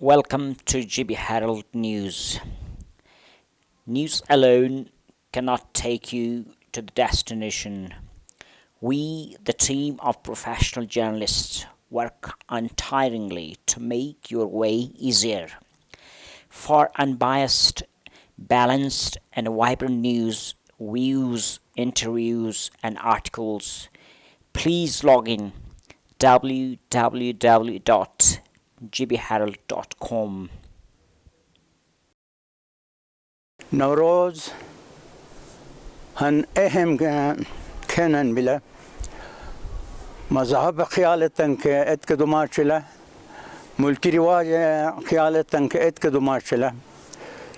Welcome to GB Herald News. News alone cannot take you to the destination. We, the team of professional journalists, work untiringly to make your way easier. For unbiased, balanced, and vibrant news, views, interviews, and articles, please log in www.gbherald.com. Nowrouz هن أهم كانن بلا مذهب خيالتن كأتكدو ماشلا ملكي رواج خيالتن كأتكدو ماشلا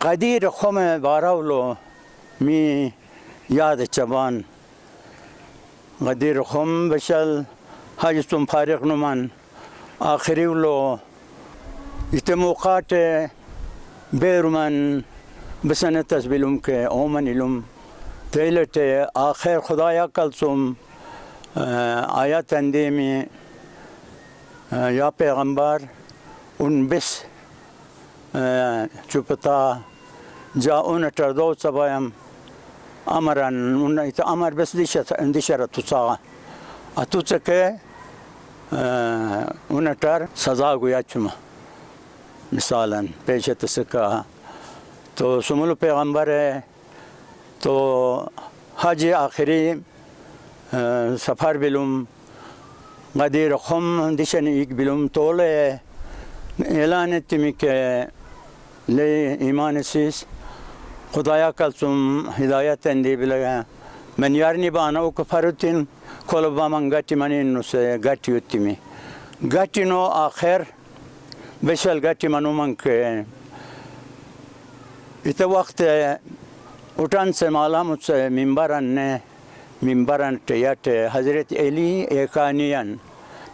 قدیر خم باراولو می یاد چبان قدیر خم بشل حاجتم فارغ نمان آخری ولو اتموقات بیرمن بسنة تسبیلم که اومن علم تیلت آخر خدایا کلسم آیات اندیمی یا پیغمبر اون بس چوپتا جا اون تردو سبایم امرن اون ایت امر بس دیشت توسا اتوچه که اون تر سزا گویا چما مثلا پیشت سکا تو سمولو پیغمبر تو حج آخری سفر بلوم قدیر خم دیشن ایک بلوم توله اعلان تمی که لی ایمان سیس خدایا کلسم هدایت اندی بلگا من یارنی بانا او کفرتین کلبا من گاتی منین نوسه گاتی یتیمی گاتی نو آخر بشل گاتی منو من که ات وقت اٹھان سے معلومات سے منبران تیات حضرت علی ایکانیان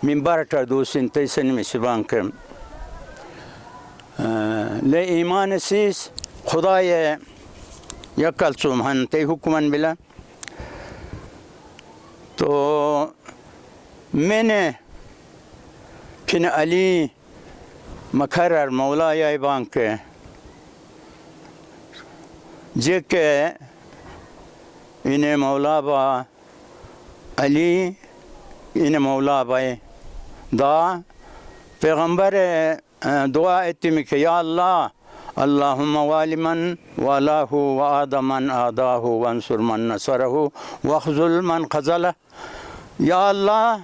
منبر تردوسین تیسن مسبان کم لی ایمان سیس خدای یکل سومهن تی حکمن بلا تو میں پھن علی مکرر مولا یا بانک جیکے انہیں مولا با علی انہیں مولا با دا پیغمبر دعا اتمی کہ یا اللہ اللہم والی من والاه وآد من آداه وانصر من نصره وخذل من خذله یا اللہ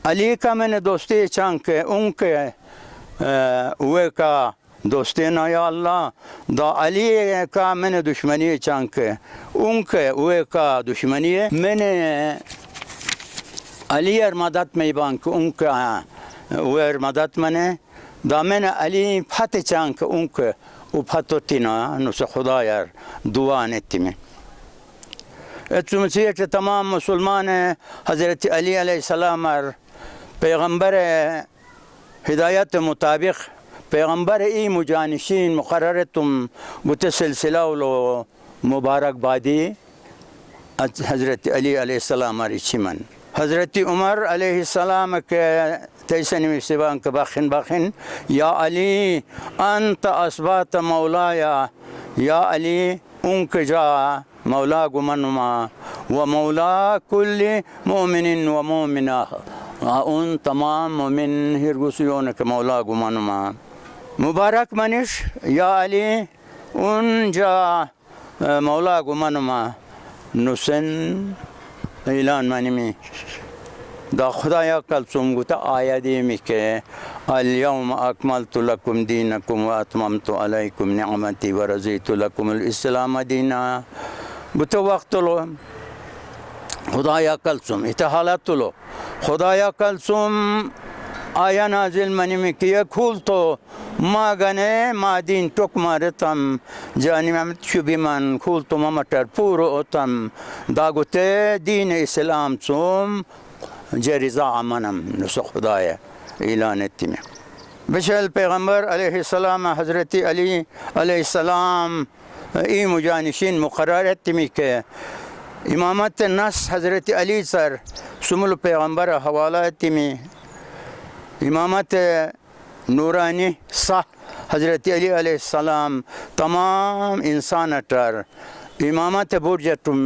علی کا میں نے دوستی چانک ان کے اوے کا دوستی نا یا اللہ دا علی کا میں نے دشمنی چانک ان کے اوے کا دشمنی میں نے علی مدد میں بانک ان کا اوے مدد میں نے دامن علی فتح چانک ان کے وفتو تینا نس خدایا دعا نتمی اتمسیت تمام مسلمان حضرت علی علیہ السلام پیغمبر ہدایت مطابق پیغمبر ای مجانشین مقررتم بتسلسلہ ولو مبارک بادی حضرت علی علیہ السلام رچمن حضرت عمر علیہ السلام کے تیسن میں سبان کے باخن یا علی انت اثبات مولایا یا علی ان کے جا مولا گمنما و مولا کل مومن و مومنہ ان تمام مومن ہرگسیون کے مولا گمنما مبارک منش یا علی ان جا مولا گمنما نسن اعلان منمی دا خدایا کلسم گوتا آیادی میکه اليوم اکملت لکم دینکم و اتممت علیکم نعمتی و رضیت لکم الاسلام دینا گوتا وقت لو خدایا کلسم اتحالت لو خدایا کلسم آیا نازل منی میکه کھول تو ما گنه ما دین توک مارتم جانی محمد شبی من کھول تو ممتر پورو اتم دا گوته دین اسلام سوم جرزا عمنم نسخ خدایا اعلان اتمی بشل پیغمبر علیہ السلام حضرت علی علیہ السلام ای مجانشین مقررت تمی که امامت نس حضرت علی سر سمول پیغمبر حواله تمی امامت نورانی صح حضرت علی علیه السلام تمام انسان تر امامت برجتم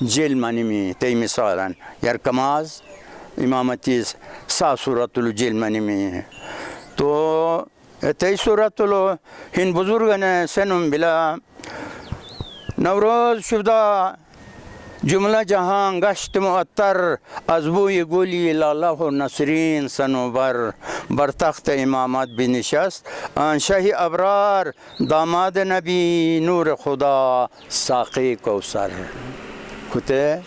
جیل منیمی تی مثالا یرکماز امامتی صح صورت الجیل منیمی تو تی صورت الو هن بزرگن سنم بلا نوروز شده جمله جهان گشت معطر از بوی گلی لاله و نسرین سنوبر بر تخت امامت بنشست آن شه ابرار داماد نبی نور خدا ساقی کوثر کته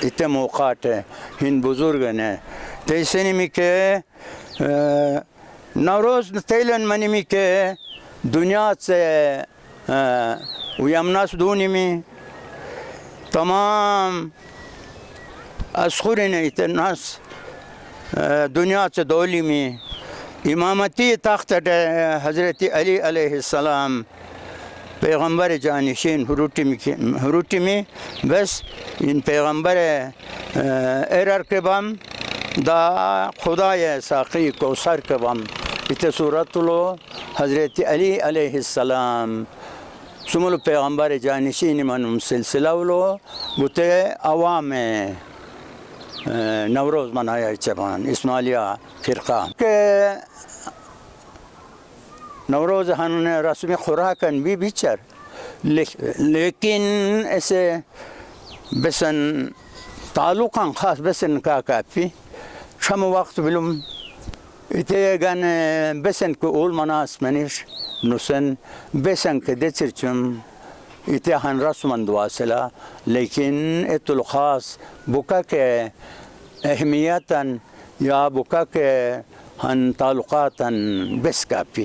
ایت موقعات هن بزرگنه تیسنی می که نوروز تیلن منی می که دنیا سے ویمناس دونی می تمام اسخورین ایت الناس دنیا سے دولی می امامتی تخت حضرت علی علیہ السلام پیغمبر جانشین هروٹی می بس این پیغمبر ایرر کبام دا خدای ساقی کوثر کبام ایت صورت لو حضرت علی علیہ السلام سمول پیغمبر جانشین من سلسلہ ولو بوتے عوام نوروز منایا چبان اسماعیلیہ فرقہ کہ نوروز ہن رسم خوراکن بھی بیچر لیکن ایسے بسن تعلقاً خاص بسن کا کافی شم وقت بلوم ایتے گن بسن کو اول مناس منیش نسن بسن کے دچرچم ایتے ہن رسمن دواصلہ لیکن ات الخاص بکا کے اہمیتاً یا بکا کے ہن تعلقاتاً بس کافی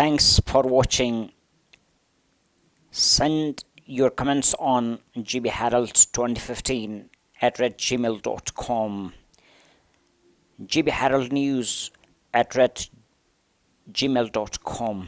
Thanks for watching. Send your comments on gbherald2015@gmail.com, gbheraldnews@gmail.com.